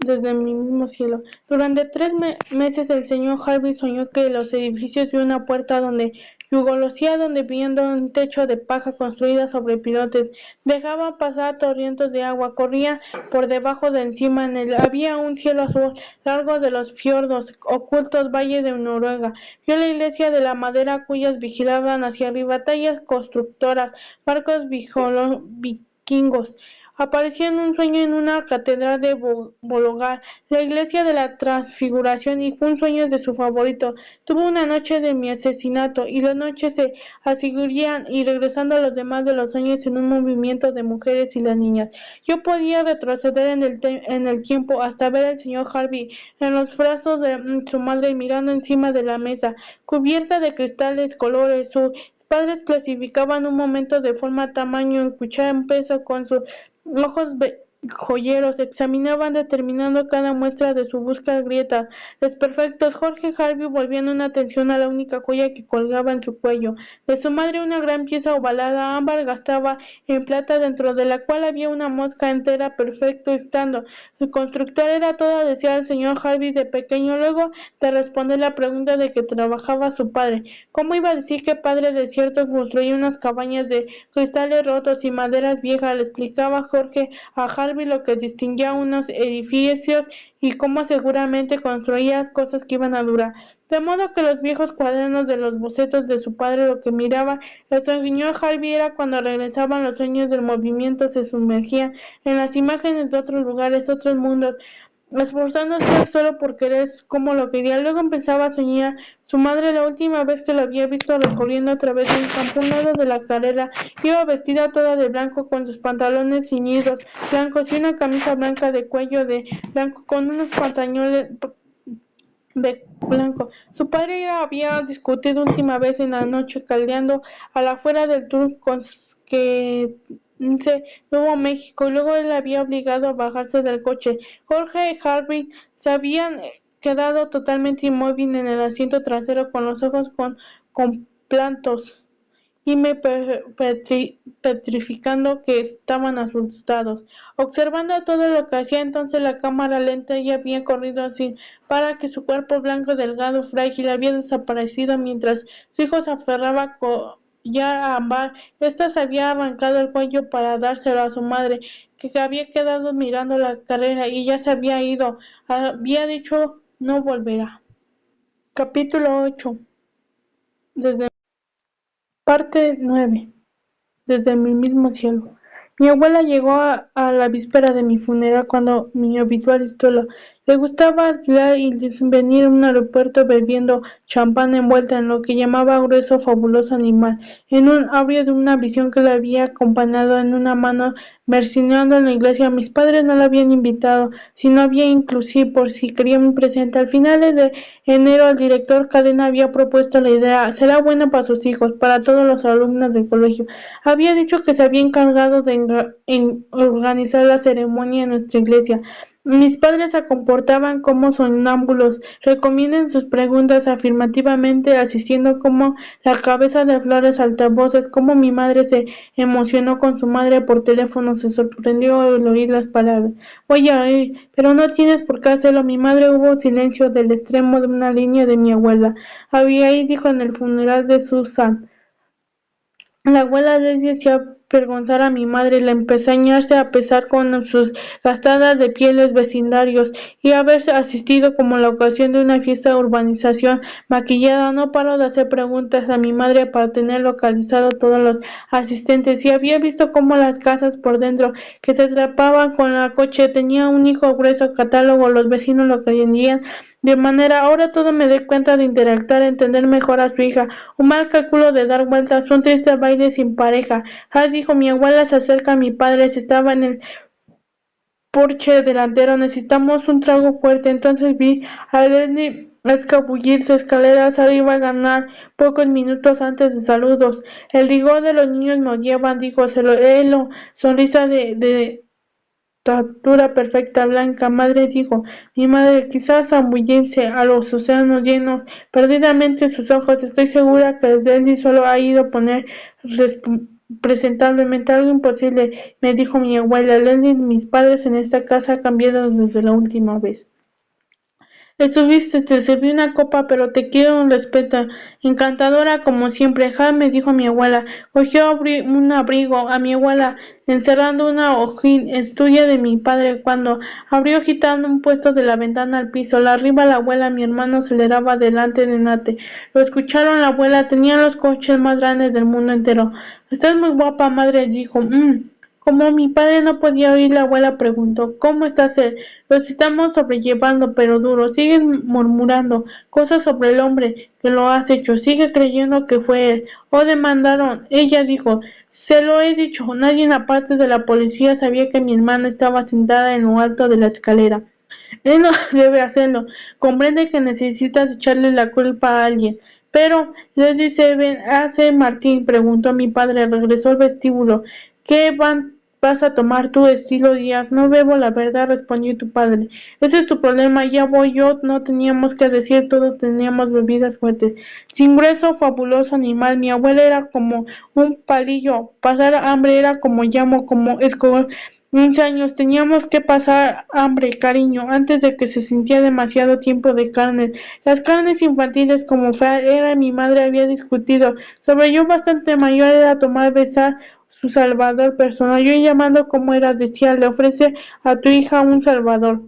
desde mi mismo cielo. Durante 3 meses el señor Harvey soñó que los edificios vio una puerta donde yugolosía, donde viendo un techo de paja construida sobre pilotes, dejaba pasar torrentes de agua, corría por debajo de encima, en él había un cielo azul, largo de los fiordos, ocultos valle de Noruega. Vio la iglesia de la madera cuyas vigilaban hacia arriba tallas constructoras, barcos vikingos. Apareció en un sueño en una catedral de Bologar, la iglesia de la Transfiguración, y fue un sueño de su favorito. Tuvo una noche de mi asesinato, y las noches se asigurían, y regresando a los demás de los sueños en un movimiento de mujeres y las niñas. Yo podía retroceder en el tiempo hasta ver al señor Harvey en los brazos de su madre mirando encima de la mesa, cubierta de cristales, colores. Sus padres clasificaban un momento de forma, tamaño, escuchaban peso con sus ojos joyeros, examinaban determinando cada muestra de su busca grieta, desperfectos. Jorge Harvey volviendo una atención a la única joya que colgaba en su cuello. De su madre una gran pieza ovalada, ámbar gastada en plata, dentro de la cual había una mosca entera, perfecto estando. Su constructor era todo desear al señor Harvey de pequeño. Luego de responder la pregunta de que trabajaba su padre, ¿cómo iba a decir que padre de cierto construía unas cabañas de cristales rotos y maderas viejas? Le explicaba Jorge a Harvey lo que distinguía unos edificios y cómo seguramente construía cosas que iban a durar. De modo que los viejos cuadernos de los bocetos de su padre, lo que miraba el señor Harvey era cuando regresaban los sueños del movimiento, se sumergía en las imágenes de otros lugares, otros mundos, esforzándose solo por querer como lo quería. Luego empezaba a soñar su madre la última vez que lo había visto recorriendo a través de un campo, un lado de la carrera. Iba vestida toda de blanco, con sus pantalones ceñidos blancos y una camisa blanca de cuello de blanco, con unos pantalones de blanco. Su padre había discutido última vez en la noche, caldeando a la afuera del tour que Nuevo México, y luego él había obligado a bajarse del coche. Jorge y Harvey se habían quedado totalmente inmóvil en el asiento trasero, con los ojos complantos y petrificando, que estaban asustados, observando todo lo que hacía. Entonces la cámara lenta ya había corrido así, para que su cuerpo blanco, delgado, frágil, había desaparecido, mientras su hijo se aferraba ya a ámbar. Esta se había arrancado el cuello para dárselo a su madre, que había quedado mirando la carrera, y ya se había ido. Había dicho no volverá. Capítulo 8. Desde Parte 9. Desde mi mismo cielo. Mi abuela llegó a la víspera de mi funeral, cuando mi habitual historia. Le gustaba alquilar y venir a un aeropuerto bebiendo champán envuelta en lo que llamaba grueso fabuloso animal, en un abrio de una visión que le había acompañado en una mano, merceneando en la iglesia. Mis padres no la habían invitado, sino había inclusive por si quería un presente. Al finales de enero el director Cadena había propuesto la idea. Será buena para sus hijos, para todos los alumnos del colegio. Había dicho que se había encargado de organizar la ceremonia en nuestra iglesia. Mis padres se comportaban como sonámbulos, recomiendan sus preguntas afirmativamente, asistiendo como la cabeza de flores altavoces. Como mi madre se emocionó con su madre por teléfono, se sorprendió al oír las palabras. Voy a oír, pero no tienes por qué hacerlo. Mi madre. Hubo silencio del extremo de una línea de mi abuela. Había ahí, dijo en el funeral de Susan. La abuela Leslie hacía avergonzar a mi madre, la empeñarse a pesar con sus gastadas de pieles vecindarios, y haber asistido como la ocasión de una fiesta urbanización maquillada. No paró de hacer preguntas a mi madre para tener localizado todos los asistentes, y había visto cómo las casas por dentro, que se atrapaban con el coche, tenía un hijo grueso catálogo. Los vecinos lo creían de manera. Ahora todo me doy cuenta de interactuar, entender mejor a su hija. Un mal cálculo de dar vueltas, un triste baile sin pareja. Dijo mi abuela, se acerca a mi padre, se estaba en el porche delantero. Necesitamos un trago fuerte. Entonces vi a Leslie escabullirse escaleras arriba, ganar pocos minutos antes de saludos. El rigor de los niños me odiaban, dijo Celelo, sonrisa de estatura perfecta, blanca. Madre, dijo mi madre, quizás zambullirse a los océanos llenos perdidamente sus ojos. Estoy segura que Leslie solo ha ido a poner presentablemente, algo imposible, me dijo mi abuela. Leslie y mis padres en esta casa han cambiado desde la última vez. Estuviste, te serví una copa, pero te quiero un respeto. Encantadora como siempre. Me dijo mi abuela. Cogió un abrigo a mi abuela, encerrando una hojilla estudia de mi padre. Cuando abrió agitando un puesto de la ventana al piso, la arriba la abuela, mi hermano aceleraba delante de Nate. Lo escucharon la abuela, tenía los coches más grandes del mundo entero. Estás muy guapa, madre, dijo. Como mi padre no podía oír, la abuela preguntó, ¿cómo estás él? Los estamos sobrellevando, pero duro. Siguen murmurando cosas sobre el hombre que lo has hecho. Sigue creyendo que fue él. O demandaron. Ella dijo, se lo he dicho. Nadie en la parte de la policía sabía que mi hermana estaba sentada en lo alto de la escalera. Él no debe hacerlo. Comprende que necesitas echarle la culpa a alguien. Pero, les dice, ven, hace Martín, preguntó mi padre, regresó al vestíbulo. ¿Qué vas a tomar tú, estilo Díaz? No bebo, la verdad, respondió tu padre. Ese es tu problema, ya voy yo, no teníamos que decir, todos teníamos bebidas fuertes. Sin grueso, fabuloso animal, mi abuela era como un palillo, pasar hambre era como llamo, como escoger 11 años, teníamos que pasar hambre, cariño, antes de que se sintiera demasiado tiempo de carnes. Las carnes infantiles como era mi madre había discutido sobre yo bastante mayor era tomar besar su salvador personal. Yo llamando como era decía, le ofrece a tu hija un salvador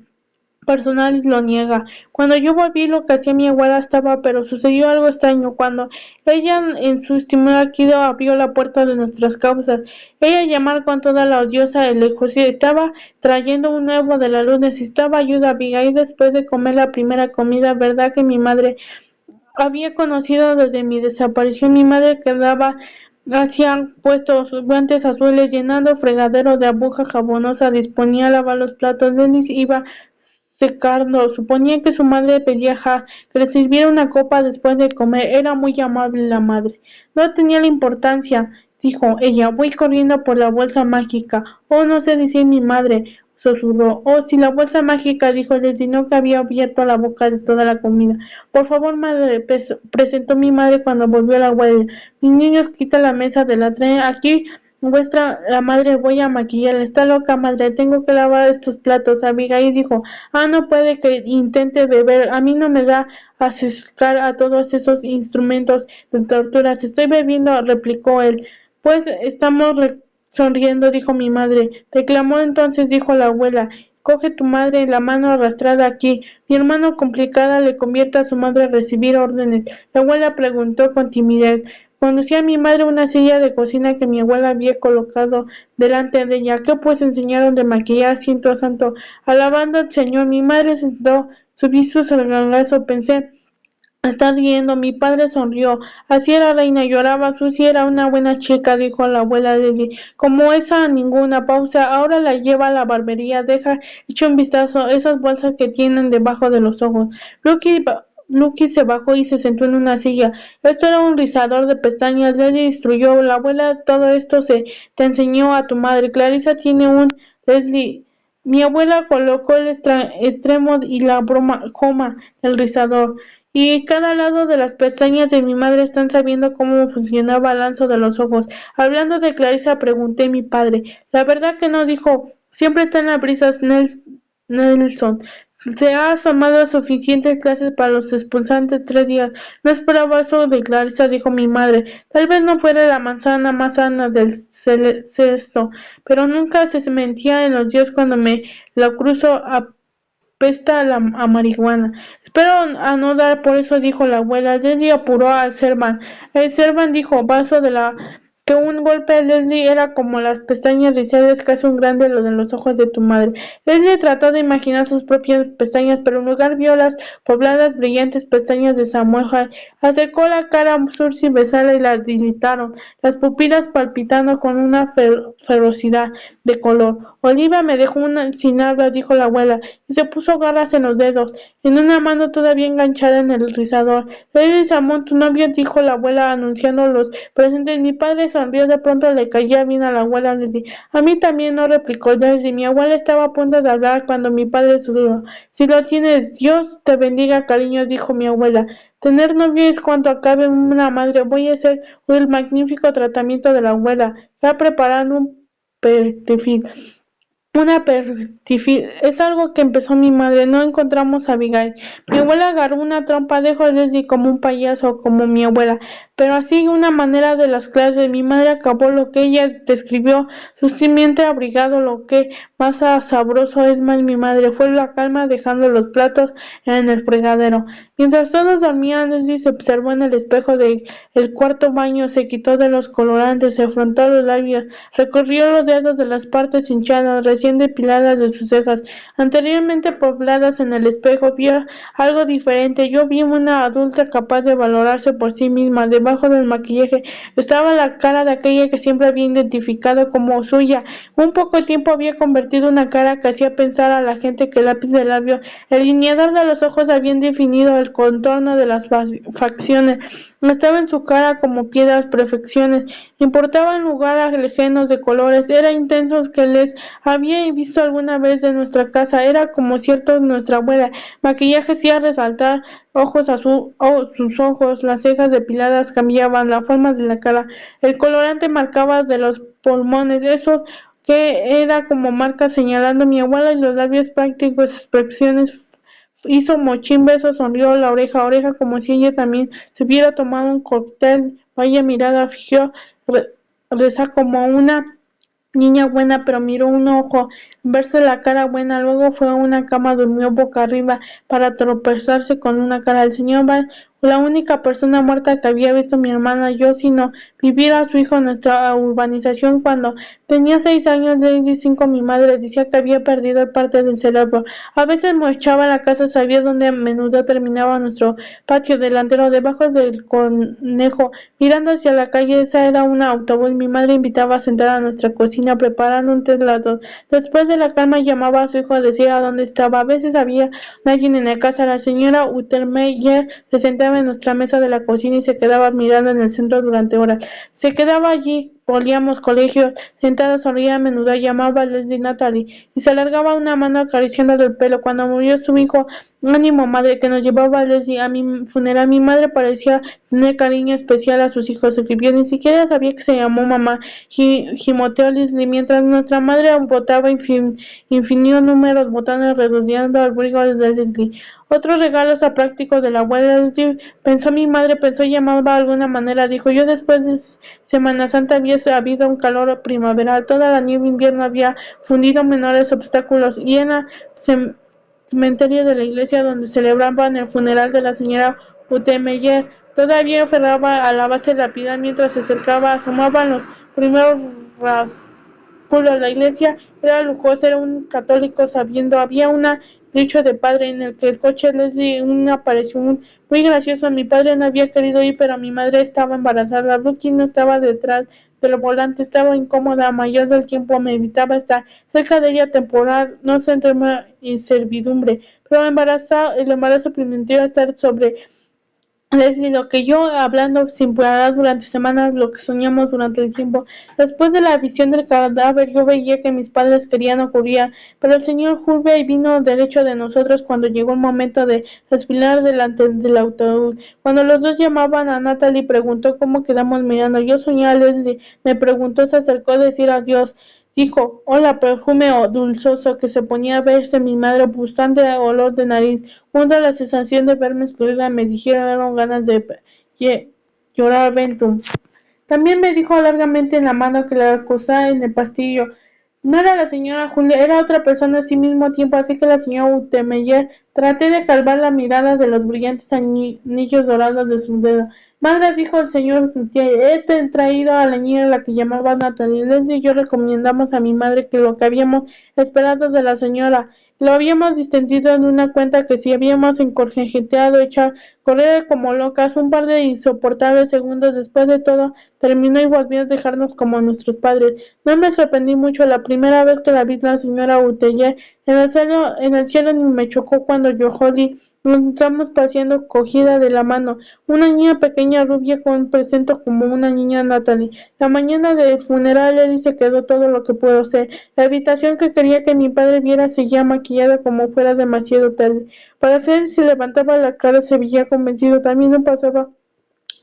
personal y lo niega. Cuando yo volví lo que hacía mi abuela estaba, pero sucedió algo extraño. Cuando ella en su estimulado abrió la puerta de nuestras causas, ella llamar con toda la odiosa elocuencia, estaba trayendo un nuevo de la luz, necesitaba ayuda. Abigail después de comer la primera comida, verdad que mi madre había conocido desde mi desaparición. Mi madre quedaba hacían puestos guantes azules, llenando fregadero de aguja jabonosa, disponía a lavar los platos. Dennis iba secando. Suponía que su madre pedía que le sirviera una copa después de comer. Era muy amable la madre. No tenía la importancia, dijo ella. Voy corriendo por la bolsa mágica. Oh, no sé decir mi madre, susurró. Oh, si la bolsa mágica, dijo Leslie, no que había abierto la boca de toda la comida. Por favor, madre, presentó mi madre cuando volvió a la guardia. Mis niños, quita la mesa de la tren. Aquí vuestra la madre voy a maquillarla. Está loca, madre. Tengo que lavar estos platos. Abigail dijo, no puede que intente beber. A mí no me da acercar a todos esos instrumentos de tortura. Si estoy bebiendo, replicó él. Pues estamos sonriendo, dijo mi madre. Reclamó entonces, dijo la abuela. Coge tu madre en la mano arrastrada aquí. Mi hermano complicada le convierte a su madre a recibir órdenes. La abuela preguntó con timidez. Conducía a mi madre una silla de cocina que mi abuela había colocado delante de ella. ¿Qué pues enseñaron de maquillar, ciento santo? Alabando al Señor, mi madre se sentó, subí su regazo, pensé, está riendo. Mi padre sonrió. Así era reina, lloraba. Susi era una buena chica, dijo la abuela Leslie. Como esa ninguna pausa. Ahora la lleva a la barbería. Deja, echa un vistazo a esas bolsas que tienen debajo de los ojos. Lucky se bajó y se sentó en una silla. Esto era un rizador de pestañas. Leslie instruyó. La abuela, todo esto se te enseñó a tu madre. Clarissa tiene un... Leslie... Mi abuela colocó el extremo y la coma del rizador y cada lado de las pestañas de mi madre están sabiendo cómo funcionaba el lanzo de los ojos. Hablando de Clarissa, pregunté a mi padre. La verdad que no, dijo. Siempre está en las brisas, Nelson. Se ha asomado a suficientes clases para los expulsantes 3 días. No esperaba eso de Clarissa, dijo mi madre. Tal vez no fuera la manzana más sana del cesto, pero nunca se mentía en los días cuando me la cruzo apesta a marihuana. Espero a no dar por eso, dijo la abuela. Leslie apuró a Servan. El Servan dijo, vaso de la... que un golpe de Leslie era como las pestañas rizadas, casi un grande lo de los ojos de tu madre. Leslie trató de imaginar sus propias pestañas, pero en lugar vio las pobladas, brillantes pestañas de Samuel Hall. Acercó la cara a Susie, besarla y la dilataron, las pupilas palpitando con una ferocidad de color. Oliva me dejó sin habla, dijo la abuela, y se puso garras en los dedos, en una mano todavía enganchada en el rizador. Leslie Samón, tu novio, dijo la abuela, anunciando los presentes. Mi padre sonrió, de pronto le caía bien a la abuela Leslie. A mí también, no replicó Leslie. Mi abuela estaba a punto de hablar cuando mi padre sudó. Si lo tienes, Dios te bendiga, cariño, dijo mi abuela. Tener novio es cuanto acabe una madre. Voy a hacer el magnífico tratamiento de la abuela. Ya preparando un perfil. Una perfil es algo que empezó mi madre. No encontramos a Abigail. Mi abuela agarró una trompa, dejó a Leslie como un payaso, como mi abuela. Pero así una manera de las clases. Mi madre acabó lo que ella describió, sutilmente abrigado. Lo que más sabroso es más mi madre. Fue la calma dejando los platos en el fregadero. Mientras todos dormían, Leslie se observó en el espejo del cuarto baño, se quitó de los colorantes, se afrontó los labios, recorrió los dedos de las partes hinchadas, recién depiladas de sus cejas, anteriormente pobladas en el espejo. Vio algo diferente. Yo vi una adulta capaz de valorarse por sí misma. Debajo del maquillaje estaba la cara de aquella que siempre había identificado como suya. Un poco tiempo había convertido una cara que hacía pensar a la gente que el lápiz de labio, el lineador de los ojos habían definido el contorno de las facciones. Estaba en su cara como piedras, perfecciones. Importaba en lugar ajenos de colores. Era intensos que les había visto alguna vez de nuestra casa. Era como cierto nuestra abuela. Maquillaje hacía resaltar ojos azul, sus ojos, las cejas depiladas cambiaban la forma de la cara. El colorante marcaba de los pulmones, esos que era como marcas señalando mi abuela y los labios prácticos, expresiones. Hizo mochín beso, sonrió la oreja a oreja como si ella también se hubiera tomado un cóctel. Vaya mirada, fingió reza como una niña buena, pero miró un ojo, verse la cara buena, luego fue a una cama, durmió boca arriba para tropezarse con una cara. El señor va la única persona muerta que había visto mi hermana y yo, sino vivir a su hijo en nuestra urbanización. Cuando tenía 6 años, Lady 5, mi madre decía que había perdido parte del cerebro. A veces marchaba a la casa, sabía dónde a menudo terminaba nuestro patio delantero, debajo del conejo, mirando hacia la calle. Esa era un autobús. Mi madre invitaba a sentar a nuestra cocina, preparando un té las dos. Después de la calma, llamaba a su hijo a decir a dónde estaba. A veces había alguien en la casa. La señora Uttermeyer se sentaba en nuestra mesa de la cocina y se quedaba mirando en el centro durante horas. Se quedaba allí. Volvíamos colegio, sentada sonría a menudo, llamaba a Leslie Natalie y se alargaba una mano acariciándole el pelo. Cuando murió su hijo, ánimo madre, que nos llevaba a Leslie a mi funeral, mi madre parecía tener cariño especial a sus hijos. Escribió, ni siquiera sabía que se llamó mamá, gimoteó Leslie, mientras nuestra madre botaba infinitos números, botones redondeando al abrigo de Leslie. Otros regalos a prácticos de la abuela Leslie, pensó mi madre, pensó y llamaba de alguna manera, dijo yo. Después de Semana Santa había habido un calor primaveral, toda la nieve invierno había fundido menores obstáculos, y en el cementerio de la iglesia donde celebraban el funeral de la señora Uttermeyer, todavía aferraba a la base de la piedra mientras se acercaba, asomaban los primeros raspulos. La iglesia era lujosa, era un católico sabiendo, había una dicho de padre en el que el coche Leslie apareció muy gracioso. Mi padre no había querido ir, pero mi madre estaba embarazada. Brookie no estaba detrás del volante, estaba incómoda. Mayor del tiempo me evitaba estar cerca de ella. Temporal, no se entró en servidumbre, pero el embarazo permitió estar sobre Leslie, lo que yo hablando sin parar durante semanas, lo que soñamos durante el tiempo. Después de la visión del cadáver, yo veía que mis padres querían ocurrir, pero el señor Harvey vino derecho de nosotros cuando llegó el momento de desfilar delante del autobús. Cuando los dos llamaban a Natalie, preguntó cómo quedamos mirando. Yo soñé a Leslie, me preguntó, se acercó a decir adiós. Dijo, hola, perfume dulzoso que se ponía a verse mi madre, bastante olor de nariz. Junto a la sensación de verme excluida, me dijeron ganas de llorar Ventum. También me dijo largamente en la mano que la acosaba en el pastillo. No era la señora Julia, era otra persona al mismo tiempo, así que la señora Uttermeyer. Traté de calmar la mirada de los brillantes anillos dorados de su dedo. Madre, dijo el señor Cloutier, he traído a la niña a la que llamaba Natalie. Leslie y yo recomendamos a mi madre que lo que habíamos esperado de la señora. Lo habíamos distendido en una cuenta que si habíamos encorjeteado, echar correr como locas. Un par de insoportables segundos después de todo terminó y volvió a dejarnos como nuestros padres. No me sorprendí mucho la primera vez que la vi la señora Utelle en el cielo ni me chocó cuando yo, Holly, nos encontramos paseando cogida de la mano. Una niña pequeña rubia con presento como una niña Natalie. La mañana del funeral Ellie se quedó todo lo que puedo ser. La habitación que quería que mi padre viera seguía maquillada como fuera demasiado tarde. Para hacer si levantaba la cara se veía convencido. También no pasaba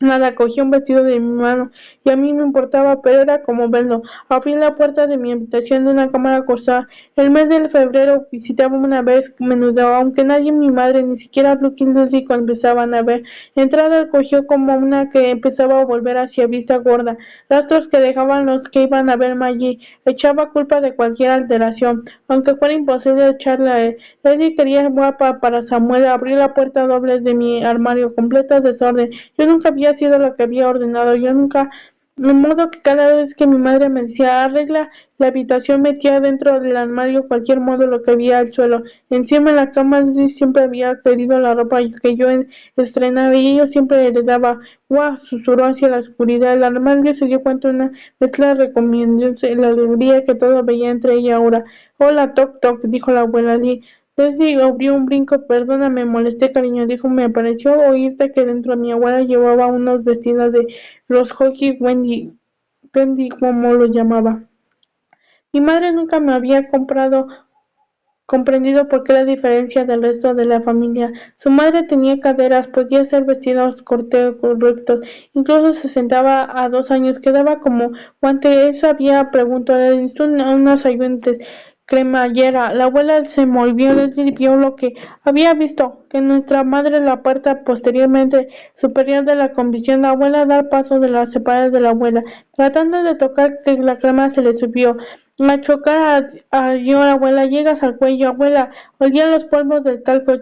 nada, cogí un vestido de mi mano y a mí me importaba, pero era como verlo. Abrí la puerta de mi habitación de una cámara acostada. El mes de febrero visitaba una vez menudo, aunque nadie, mi madre, ni siquiera Lucky y Lucy empezaban a ver. Entrada cogió como una que empezaba a volver hacia vista gorda, rastros que dejaban los que iban a verme allí. Echaba culpa de cualquier alteración, aunque fuera imposible echarla a él. Lady quería guapa para Samuel. Abrí la puerta dobles de mi armario, completo desorden. Yo nunca había sido lo que había ordenado, yo nunca, de modo que cada vez que mi madre me decía arregla la habitación metía dentro del armario cualquier modo lo que había al suelo. Encima de la cama Lizzie siempre había querido la ropa que yo estrenaba y ella siempre heredaba. ¡Guau! Susurró hacia la oscuridad. El armario se dio cuenta de una mezcla de recomendación y la alegría que todo veía entre ella ahora. Hola, Toc Toc, dijo la abuela Lee. Leslie abrió un brinco. Perdona, me molesté, cariño, dijo. Me pareció oírte que dentro mi abuela llevaba unos vestidos de los hockey Wendy, como lo llamaba. Mi madre nunca me había comprendido por qué la diferencia del resto de la familia. Su madre tenía caderas, podía hacer vestidos correctos, incluso se sentaba a 2 años, quedaba como guante. Él sabía, preguntó, le hizo unos ayudantes cremallera. La abuela se volvió, Leslie vio lo que había visto, que nuestra madre la puerta posteriormente superior de la convicción. La abuela dar paso de las separadas de la abuela, tratando de tocar que la crema se le subió. Machocar a yo, abuela, llegas al cuello, abuela, olía los polvos del talco.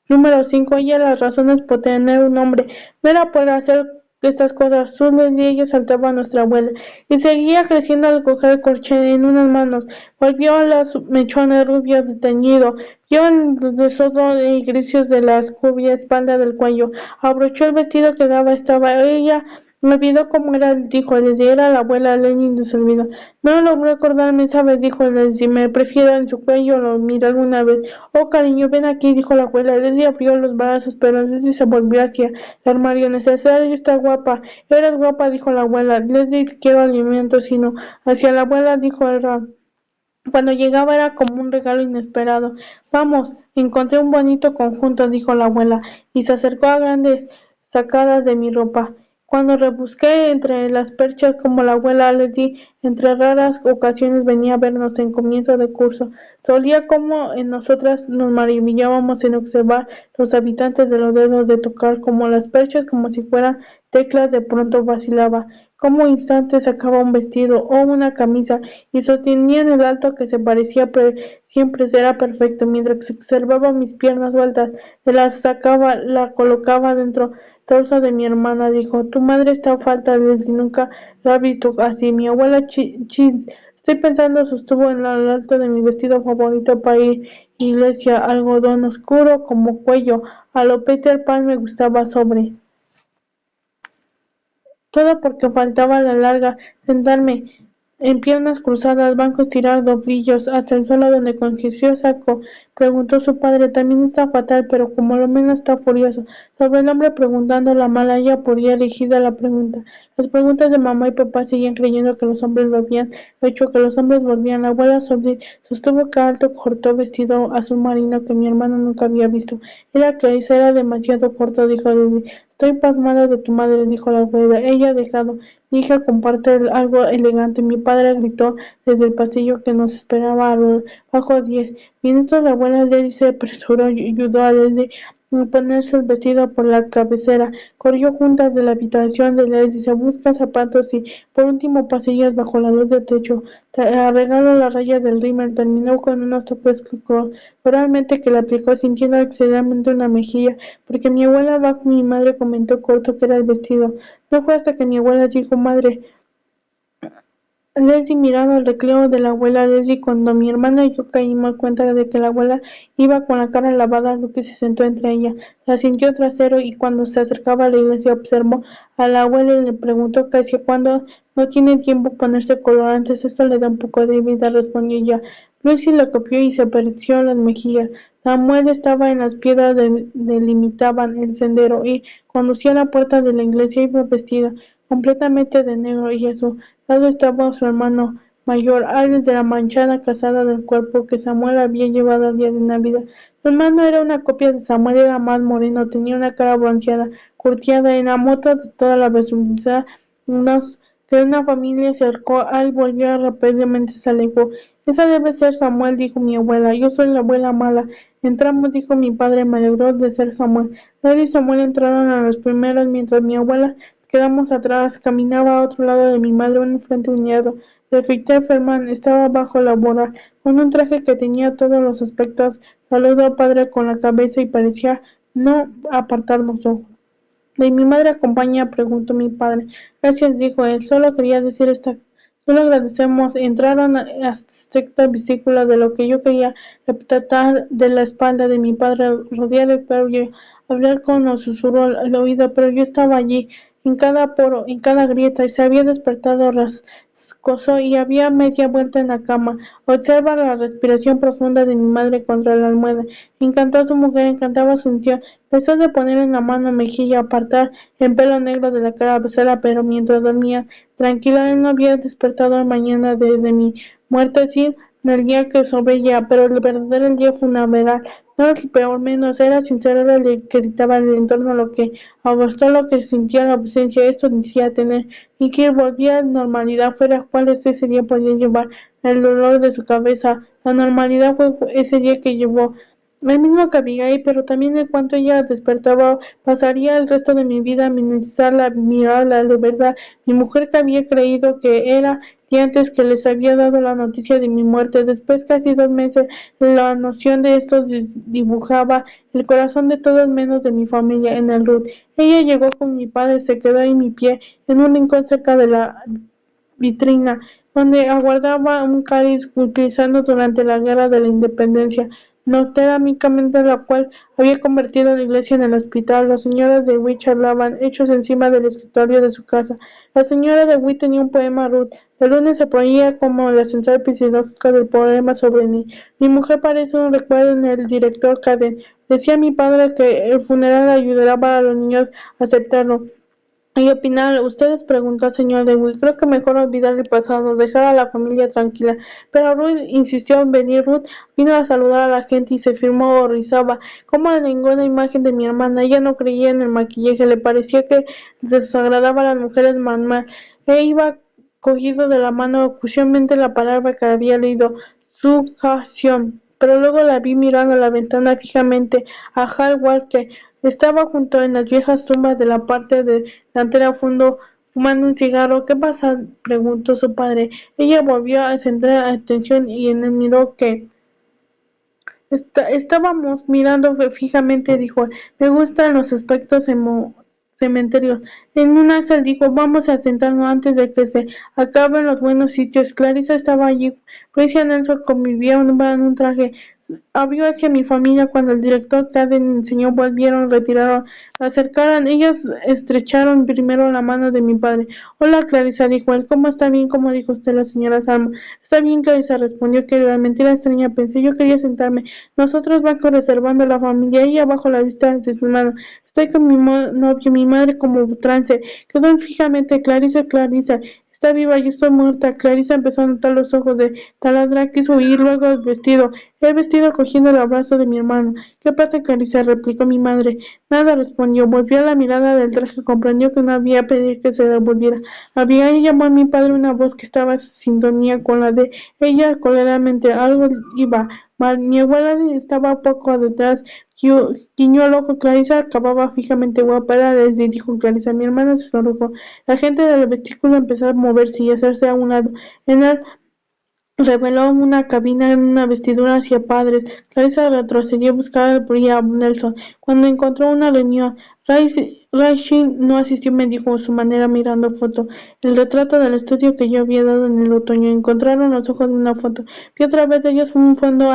Número 5. Ella las razones por tener un hombre. No era por hacer estas cosas. Sules y ella saltaba a nuestra abuela. Y seguía creciendo al coger el corche en unas manos. Volvió a las mechones rubios de teñido. Vio el desorden y grises de la curvia espalda del cuello. Abrochó el vestido que daba. Estaba ella. Me olvidó cómo era, dijo Leslie. Era la abuela Lenny de su olvido. No logró acordarme, ¿sabes? Dijo Leslie. Me prefiero en su cuello. Lo miré alguna vez. Oh, cariño, ven aquí, dijo la abuela. Leslie abrió los brazos, pero Leslie se volvió hacia el armario. Necesario está guapa. Eres guapa, dijo la abuela. Leslie, quiero alimento, sino hacia la abuela, dijo el rap. Cuando llegaba era como un regalo inesperado. Vamos, encontré un bonito conjunto, dijo la abuela, y se acercó a grandes sacadas de mi ropa. Cuando rebusqué entre las perchas como la abuela les di, entre raras ocasiones venía a vernos en comienzo de curso. Solía como en nosotras nos maravillábamos en observar los habitantes de los dedos de tocar como las perchas como si fueran teclas de pronto vacilaba. Como instante sacaba un vestido o una camisa y sostenía en el alto que se parecía siempre era perfecto, mientras que observaba mis piernas sueltas, se las sacaba, la colocaba dentro torso de mi hermana, dijo, tu madre está a falta, Leslie, nunca la ha visto así, mi abuela Chins, estoy pensando, sostuvo en lo alto de mi vestido favorito para ir iglesia, algodón oscuro como cuello, a lo Peter Pan me gustaba sobre. Todo porque faltaba la larga, sentarme en piernas cruzadas, bancos tirados, brillos, hasta el suelo donde congestionó saco. Preguntó su padre, también está fatal, pero como lo menos está furioso. Sobre el hombre preguntando la malaya podía elegida la pregunta. Las preguntas de mamá y papá seguían creyendo que los hombres volvían, hecho que los hombres volvían. La abuela sostuvo que alto cortó vestido azul marino que mi hermano nunca había visto. Era Clarissa, era demasiado corto, dijo Leslie. Estoy pasmada de tu madre, dijo la abuela. Ella ha dejado. Mi hija comparte algo elegante. Mi padre gritó desde el pasillo que nos esperaba a los bajo 10 minutos. La abuela Leslie se apresuró y ayudó a Leslie a ponerse el vestido por la cabecera. Corrió juntas de la habitación de Leslie, se busca zapatos y por último pasillas bajo la luz del techo. Arregló la raya del rímel, terminó con unos toques corporalmente que le aplicó sintiendo excesivamente una mejilla, porque mi abuela bajo mi madre comentó corto que era el vestido. No fue hasta que mi abuela dijo, madre, Leslie miraba el recreo de la abuela Leslie cuando mi hermana y yo caímos cuenta de que la abuela iba con la cara lavada. Luke se sentó entre ella, la sintió trasero y cuando se acercaba a la iglesia observó a la abuela y le preguntó que hacia cuando no tiene tiempo ponerse colorantes, esto le da un poco de vida, respondió ella. Lucy lo copió y se acarició las mejillas. Samuel estaba en las piedras delimitaban el sendero y conducía a la puerta de la iglesia. Iba vestido completamente de negro y a su lado estaba su hermano mayor, Alex de la manchada casada del cuerpo que Samuel había llevado al día de Navidad. Su hermano era una copia de Samuel, era más moreno, tenía una cara bronceada, curtiada. En la moto de toda la vecindad de una familia se acercó, Al volvió rápidamente se alejó. Esa debe ser Samuel, dijo mi abuela. Yo soy la abuela mala. Entramos, dijo mi padre, me alegró de ser Samuel. Él y Samuel entraron a los primeros mientras mi abuela quedamos atrás. Caminaba a otro lado de mi madre, un frente unido. Defecté Ferman estaba bajo la borra, con un traje que tenía todos los aspectos. Saludó al padre con la cabeza y parecía no apartar los ojos. ¿Y mi madre acompaña? Preguntó mi padre. Gracias, dijo él. Solo quería decir esta. Solo agradecemos. Entraron a estricta vesícula de lo que yo quería tratar de la espalda de mi padre, rodear el perro, hablar con los susurró al oído, pero yo estaba allí, en cada poro, en cada grieta, y se había despertado rascoso y había media vuelta en la cama. Observa la respiración profunda de mi madre contra la almohada. Encantó a su mujer, encantaba a su tío. Empezó de poner en la mano mejilla, apartar el pelo negro de la cara, besarla, pero mientras dormía tranquila, él no había despertado mañana desde mi muerte, sí, el día que sobre ella, pero el verdadero día funeral. No era peor menos, era sincero, era el que gritaba en el entorno lo que agostó, lo que sintió la ausencia. Esto decía tener y que volvía a la normalidad, fuera cual ese día podía llevar el dolor de su cabeza. La normalidad fue ese día que llevó el mismo que Abigail, pero también en cuanto ella despertaba, pasaría el resto de mi vida a minimizarla, mirarla, de verdad, mi mujer que había creído que era y antes que les había dado la noticia de mi muerte. Después casi 2 meses, la noción de esto dibujaba el corazón de todos menos de mi familia en el Ruth. Ella llegó con mi padre, se quedó en mi pie, en un rincón cerca de la vitrina, donde aguardaba un cáliz utilizado durante la guerra de la independencia, norteamericanamente, la cual había convertido la iglesia en el hospital. Las señoras de Witt charlaban, hechos encima del escritorio de su casa. La señora de Witt tenía un poema Ruth. El lunes se ponía como la esencial fisiológica del poema sobre mí. Mi mujer parece un recuerdo en el director Caden. Decía mi padre que el funeral ayudará a los niños a aceptarlo. Y opinar, ustedes preguntó al señor Dewey, creo que mejor olvidar el pasado, dejar a la familia tranquila. Pero Ruth insistió en venir. Ruth vino a saludar a la gente y se firmó horrorizada. Como la ninguna imagen de mi hermana, ella no creía en el maquillaje, le parecía que desagradaba a las mujeres mamás. Iba cogido de la mano ocultamente la palabra que había leído, sujeción. Pero luego la vi mirando a la ventana fijamente a Hal Walker. Estaba junto en las viejas tumbas de la parte delantera fondo fumando un cigarro. ¿Qué pasa? Preguntó su padre. Ella volvió a centrar atención y en el miró que estábamos mirando fijamente, dijo. Me gustan los aspectos cementerios. En un ángel dijo, vamos a sentarnos antes de que se acaben los buenos sitios. Clarissa estaba allí. Gracia Nelson convivía en un traje. Abrió hacia mi familia cuando el director Caden enseñó, volvieron, retiraron, acercaron, ellas estrecharon primero la mano de mi padre. Hola, Clarissa, dijo él. ¿Cómo está? Bien, como dijo usted, la señora Salma. Está bien, Clarissa, respondió, que la mentira extraña, pensé, yo quería sentarme. Nosotros vamos reservando la familia, ella bajo la vista de su mano. Estoy con mi novio, mi madre como trance. Quedó fijamente, Clarissa, Clarissa. Está viva, yo estoy muerta. Clarissa empezó a notar los ojos de Taladra, quiso huir, luego el vestido cogiendo el abrazo de mi hermano. ¿Qué pasa, Clarissa? Replicó mi madre. Nada, respondió. Volvió a la mirada del traje, comprendió que no había pedido que se devolviera. Abigail llamó a mi padre una voz que estaba en sintonía con la de ella, coleramente. Algo iba mal. Mi abuela estaba poco detrás. Guiñó el ojo. Clarissa acababa fijamente guapa. Les dijo Clarissa. Mi hermana se sonrojó. La gente del vestíbulo empezó a moverse y a hacerse a un lado. En el reveló una cabina en una vestidura hacia padres. Clarissa retrocedió a buscar a Bria Nelson. Cuando encontró una reunión, Rachel no asistió, me dijo a su manera mirando foto. El retrato del estudio que yo había dado en el otoño. Encontraron los ojos de una foto. Vi otra vez de ellos un fondo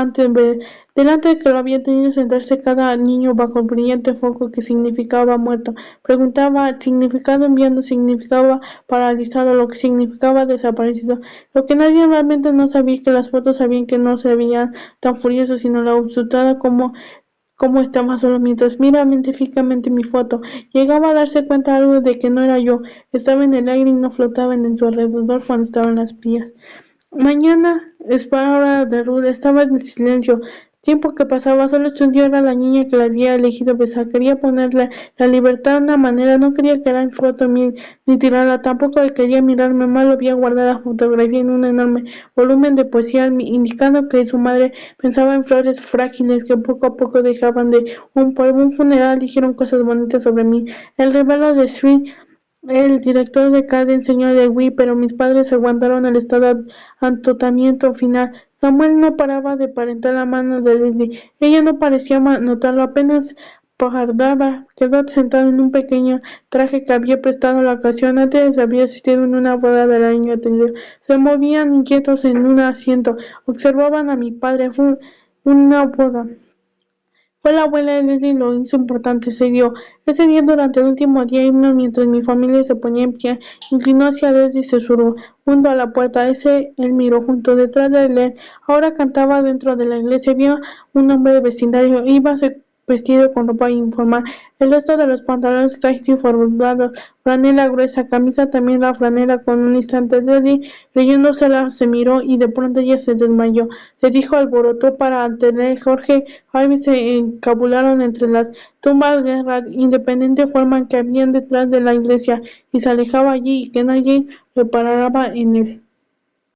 delante de que lo había tenido sentarse cada niño bajo el brillante foco que significaba muerto. Preguntaba significado enviando, significaba paralizado, lo que significaba desaparecido. Lo que nadie realmente no sabía que las fotos sabían que no se veían tan furiosos, sino la asustada como estaba solo mientras miraba fijamente mi foto. Llegaba a darse cuenta algo de que no era yo. Estaba en el aire y no flotaba en su alrededor cuando estaban las frías. Mañana es para hora de Ruth. Estaba en silencio. Tiempo que pasaba, solo estudió era la niña que la había elegido besar. Quería ponerle la libertad de una manera, no quería que la foto ni tirarla, tampoco quería mirarme mal, había guardado la fotografía en un enorme volumen de poesía, indicando que su madre pensaba en flores frágiles que poco a poco dejaban de un polvo. Un funeral dijeron cosas bonitas sobre mí. El revelo de Street, el director de Cade enseñó de Wii, pero mis padres aguantaron el estado de antotamiento final. Samuel no paraba de aparentar la mano de Leslie. Ella no parecía notarlo, apenas pajardaba. Quedó sentado en un pequeño traje que había prestado la ocasión. Antes había asistido en una boda del año anterior. Se movían inquietos en un asiento. Observaban a mi padre. Fue una boda. Fue la abuela de Leslie lo hizo importante, se dio. Ese día, durante el último día himno, mientras mi familia se ponía en pie, inclinó hacia Leslie y susurró, junto a la puerta. Él miró junto detrás de él. Ahora cantaba dentro de la iglesia. Vio un hombre de vecindario. Iba vestido con ropa informal. El resto de los pantalones casi formados, franela gruesa, camisa también la franela. Con un instante Leslie, leyéndosela, se miró y de pronto ella se desmayó. Se dijo, alborotó para atender. Jorge Harvey se encabularon entre las tumbas de la independiente forma que habían detrás de la iglesia y se alejaba allí y que nadie reparaba en él.